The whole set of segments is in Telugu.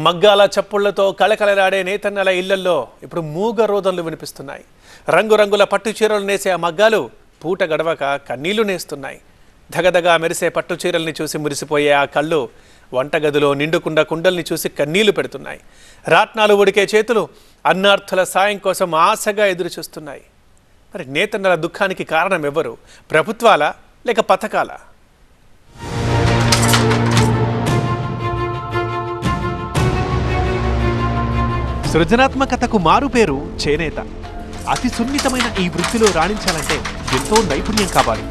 మగ్గాల చప్పుళ్లతో కళకళలాడే నేతన్నల ఇళ్లల్లో ఇప్పుడు మూగ రోదనలు వినిపిస్తున్నాయి. రంగురంగుల పట్టు చీరలు నేసే ఆ మగ్గాలు పూట గడవక కన్నీళ్లు నేస్తున్నాయి. ధగధగా మెరిసే పట్టు చీరల్ని చూసి మురిసిపోయే ఆ కళ్ళు వంటగదిలో నిండుకుండా కుండల్ని చూసి కన్నీళ్లు పెడుతున్నాయి. రాట్నాలు ఉడికే చేతులు అన్నార్థుల సాయం కోసం ఆశగా ఎదురు చూస్తున్నాయి. మరి నేతన్నల దుఃఖానికి కారణం ఎవరు? ప్రభుత్వాలా లేక పథకాలా? సృజనాత్మకతకు మారుపేరు చేనేత. అతి సున్నితమైన ఈ వృత్తిలో రాణించాలంటే ఎంతో నైపుణ్యం కావాలి.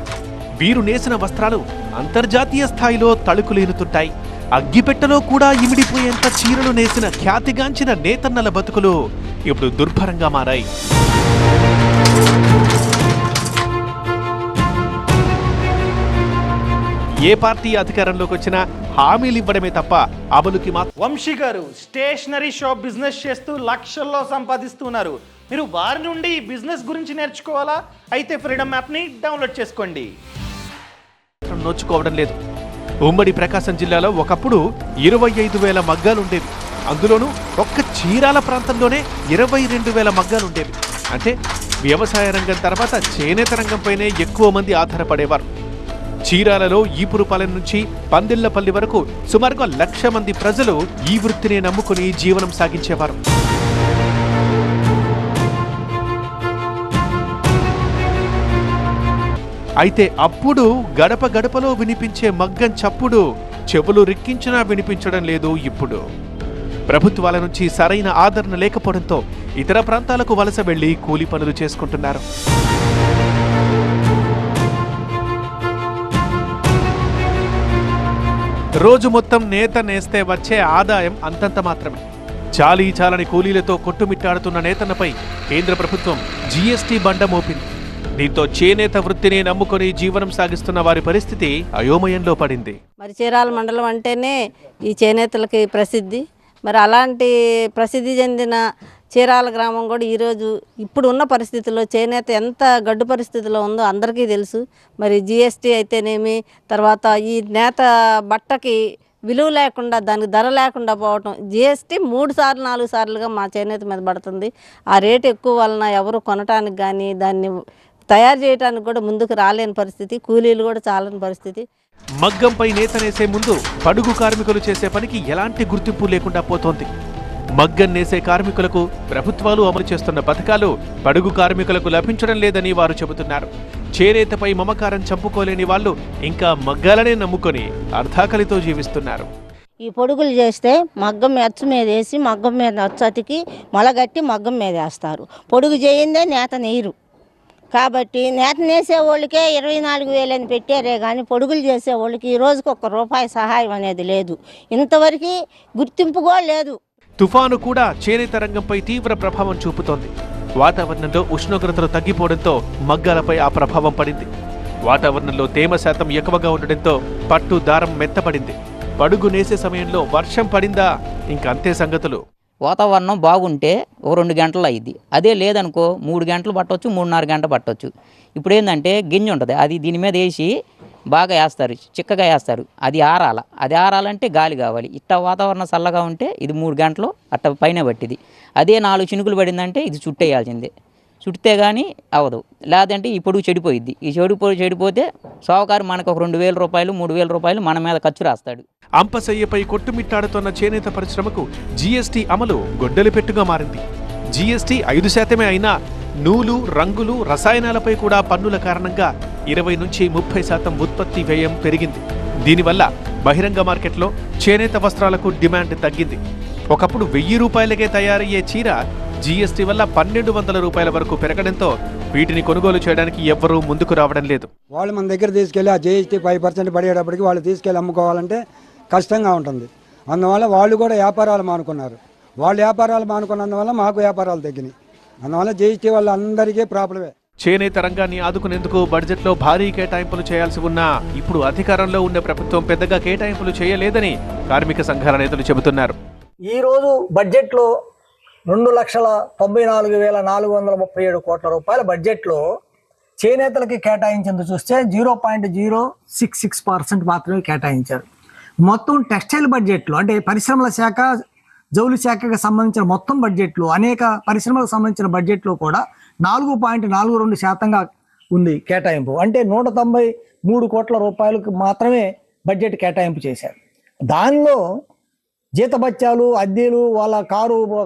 వీరు నేసిన వస్త్రాలు అంతర్జాతీయ స్థాయిలో తళుకులేనుతుంటాయి. అగ్గిపెట్టెలో కూడా ఇమిడిపోయేంత చీరలు నేసిన ఖ్యాతిగాంచిన నేతన్నల బతుకులు ఇప్పుడు దుర్భరంగా మారాయి. ఏ పార్టీ అధికారంలోకి వచ్చినా హామీలు ఇవ్వడమే తప్ప అమలుకి మాత్రం. వంశీ గారు స్టేషనరీ షాప్ బిజినెస్ చేస్తూ లక్షల్లో సంపాదిస్తున్నారు. మీరు వారి నుండి ఈ బిజినెస్ గురించి నేర్చుకోవాలా? అయితే ఫ్రీడమ్ యాప్ని డౌన్లోడ్ చేసుకోండి. నోచుకోవడం లేదు. ఉమ్మడి ప్రకాశం జిల్లాలో ఒకప్పుడు 25,000 మగ్గాలుండేవి. అందులోనూ ఒక్క చీరాల ప్రాంతంలోనే 22,000 మగ్గాలుండేవి. అంటే వ్యవసాయ రంగం తర్వాత చేనేత రంగంపైనే ఎక్కువ మంది ఆధారపడేవారు. చీరాలలో ఈపురుపాలెం నుంచి పందిళ్లపల్లి వరకు సుమారుగా 1,00,000 మంది ప్రజలు ఈ వృత్తిని నమ్ముకుని జీవనం సాగించేవారు. అయితే అప్పుడు గడప గడపలో వినిపించే మగ్గం చప్పుడు చెవులు రిక్కించినా వినిపించడం లేదు. ఇప్పుడు ప్రభుత్వాల నుంచి సరైన ఆదరణ లేకపోవడంతో ఇతర ప్రాంతాలకు వలస వెళ్లి కూలి పనులు చేసుకుంటున్నారు. రోజు మొత్తం నేత నేస్తే వచ్చే ఆదాయం అంతంత మాత్రమే. చాలీ చాలని కూలీలతో కొట్టుమిట్టాడుతున్న నేతన్నపై కేంద్ర ప్రభుత్వం జీఎస్టీ బండ మోపింది. దీంతో చేనేత వృత్తిని నమ్ముకొని జీవనం సాగిస్తున్న వారి పరిస్థితి అయోమయంలో పడింది. మరి చీరాల మండలం అంటేనే ఈ చేనేతలకి ప్రసిద్ధి. మరి అలాంటి ప్రసిద్ధి చెందిన చీరాల గ్రామం కూడా ఈరోజు ఇప్పుడు ఉన్న పరిస్థితుల్లో చేనేత ఎంత గడ్డు పరిస్థితిలో ఉందో అందరికీ తెలుసు. మరి జిఎస్టీ అయితేనేమి, తర్వాత ఈ నేత బట్టకి విలువ లేకుండా, దానికి ధర లేకుండా పోవటం, జిఎస్టీ 3 సార్లు 4 సార్లుగా మా చేనేత మీద పడుతుంది. ఆ రేటు ఎక్కువ వలన ఎవరు కొనటానికి కానీ దాన్ని తయారు చేయడానికి కూడా ముందుకు రాలేని పరిస్థితి, కూలీలు కూడా చాలని పరిస్థితి. మగ్గంపై నేత నేసే ముందు పడుగు కార్మికులు చేసే పనికి ఎలాంటి గుర్తింపు లేకుండా పోతోంది. మగ్గం నేసే కార్మికులకు ప్రభుత్వాలు అమలు చేస్తున్న పథకాలు పడుగు కార్మికులకు లభించడం లేదని వారు చెబుతున్నారు. చేనేతపై మమకారం చంపుకోలేని వాళ్ళు ఇంకా మగ్గాలనే నమ్ముకొని అర్ధాకలితో జీవిస్తున్నారు. ఈ పొడుగులు చేస్తే మగ్గం అచ్చు మీద వేసి మగ్గం మీద అచ్చు అతికి మొలగట్టి మగ్గం మీద వేస్తారు. పొడుగు చేయిందే నేత నేయరు. కాబట్టి నేత నేసే వాళ్ళకే 24,000 అని పెట్టారే కానీ పొడుగులు చేసే వాళ్ళకి ఈ రోజుకి ₹1 సహాయం అనేది లేదు. ఇంతవరకు గుర్తింపు కూడా లేదు. తుఫాను కూడా చేనేత రంగంపై తీవ్ర ప్రభావం చూపుతోంది. వాతావరణంలో ఉష్ణోగ్రతలు తగ్గిపోవడంతో మగ్గాలపై ఆ ప్రభావం పడింది. వాతావరణంలో తేమ శాతం ఎక్కువగా ఉండడంతో పట్టు దారం మెత్తపడింది. పడుగు నేసే సమయంలో వర్షం పడిందా ఇంకంతే సంగతులు. వాతావరణం బాగుంటే ఓ 2 గంటలు అయ్యిద్ది. అదే లేదనుకో 3 గంటలు పట్టవచ్చు, 3.5 గంటలు పట్టవచ్చు. ఇప్పుడు ఏంటంటే గింజ ఉంటుంది, అది దీని మీద వేసి బాగా వేస్తారు, చిక్కగా వేస్తారు. అది ఆరాలంటే గాలి కావాలి. ఇట్ట వాతావరణం చల్లగా ఉంటే ఇది 3 గంటలు అట్ట పైన పట్టిది. అదే 4 చినుకులు పడిందంటే ఇది చుట్టేయాల్సిందే. చుట్టితే కానీ అవ్వదు. లేదంటే ఈ పొడుగు చెడిపోయిద్ది. ఈ చెడిపోతే సావుకారు మనకు ఒక ₹2,000 ₹3,000 మన మీద ఖర్చు రాస్తాడు. అంపశయ్యపై కొట్టుమిట్టాడుతున్న చేనేత పరిశ్రమకు జీఎస్టీ అమలు గొడ్డలి పెట్టుగా మారింది. జీఎస్టీ 5% అయినా నూలు, రంగులు, రసాయనాలపై కూడా పన్నుల కారణంగా 20 నుంచి 30% ఉత్పత్తి వ్యయం పెరిగింది. దీనివల్ల బహిరంగ మార్కెట్లో చేనేత వస్త్రాలకు డిమాండ్ తగ్గింది. ఒకప్పుడు ₹1,000కే తయారయ్యే చీర జీఎస్టీ వల్ల ₹1,200 వరకు పెరగడంతో వీటిని కొనుగోలు చేయడానికి ఎవ్వరూ ముందుకు రావడం లేదు. వాళ్ళు మన దగ్గర తీసుకెళ్లి ఆ జీఎస్టీ 5% పడేటప్పటికి వాళ్ళు తీసుకెళ్లి అమ్ముకోవాలంటే కష్టంగా ఉంటుంది. అందువల్ల వాళ్ళు కూడా వ్యాపారాలు మానుకున్నారు. వాళ్ళు వ్యాపారాలు మానుకున్నందువల్ల మాకు వ్యాపారాలు తగ్గినాయి. అందువల్ల జీఎస్టీ వల్ల అందరికీ ప్రాబ్లమే. చేనేత రంగాన్ని ఆదుకునేందుకు బడ్జెట్లో భారీ కేటాయింపులు చేయాల్సి ఉన్నా ఇప్పుడు అధికారంలో ఉన్న ప్రభుత్వం పెద్దగా కేటాయింపులు చేయలేదని కార్మిక సంఘాల నేతలు చెబుతున్నారు. ఈరోజు బడ్జెట్లో ₹2,94,437 కోట్ల బడ్జెట్లో చేనేతలకి కేటాయించింది చూస్తే 0.066% మాత్రమే కేటాయించారు. మొత్తం టెక్స్టైల్ బడ్జెట్లో అంటే పరిశ్రమల శాఖ జౌళి శాఖకు సంబంధించిన మొత్తం బడ్జెట్లో అనేక పరిశ్రమలకు సంబంధించిన బడ్జెట్లో కూడా 4.42% ఉంది కేటాయింపు. అంటే 193 కోట్ల రూపాయలకు మాత్రమే బడ్జెట్ కేటాయింపు చేశారు. దానిలో జీతభత్యాలు, అద్దెలు, వాళ్ళ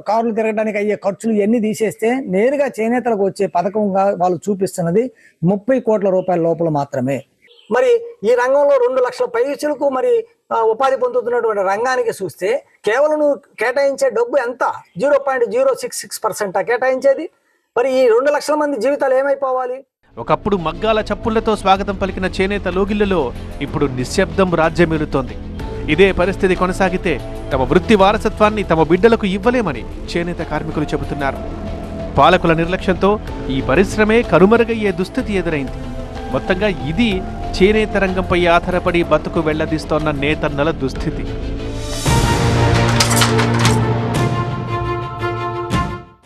కార్లు తిరగడానికి అయ్యే ఖర్చులు ఇవన్నీ తీసేస్తే నేరుగా చేనేతలకు వచ్చే పథకంగా వాళ్ళు చూపిస్తున్నది 30 కోట్ల రూపాయల లోపల మాత్రమే. మరి ఈ రంగంలో 2 లక్షల పైసలకు మరి ఉపాధి పొందుతున్నటువంటి రంగానికి చూస్తే కేవలం నువ్వు కేటాయించే డబ్బు ఎంత? 0.066% కేటాయించేది. మరి ఈ 2 లక్షల మంది జీవితాలు ఏమైపోవాలి? ఒకప్పుడు మగ్గాల చప్పుళ్లతో స్వాగతం పలికిన చేనేత లోగిళ్లలో ఇప్పుడు నిశ్శబ్దం రాజ్యమేలుతోంది. ఇదే పరిస్థితి కొనసాగితే తమ వృత్తి వారసత్వాన్ని తమ బిడ్డలకు ఇవ్వలేమని చేనేత కార్మికులు చెబుతున్నారు. పాలకుల నిర్లక్ష్యంతో ఈ పరిశ్రమే కనుమరుగయ్యే దుస్థితి ఎదురైంది. మొత్తంగా ఇది చేనేత రంగంపై ఆధారపడి బతుకు వెళ్లదీస్తోన్న నేతన్నల దుస్థితి.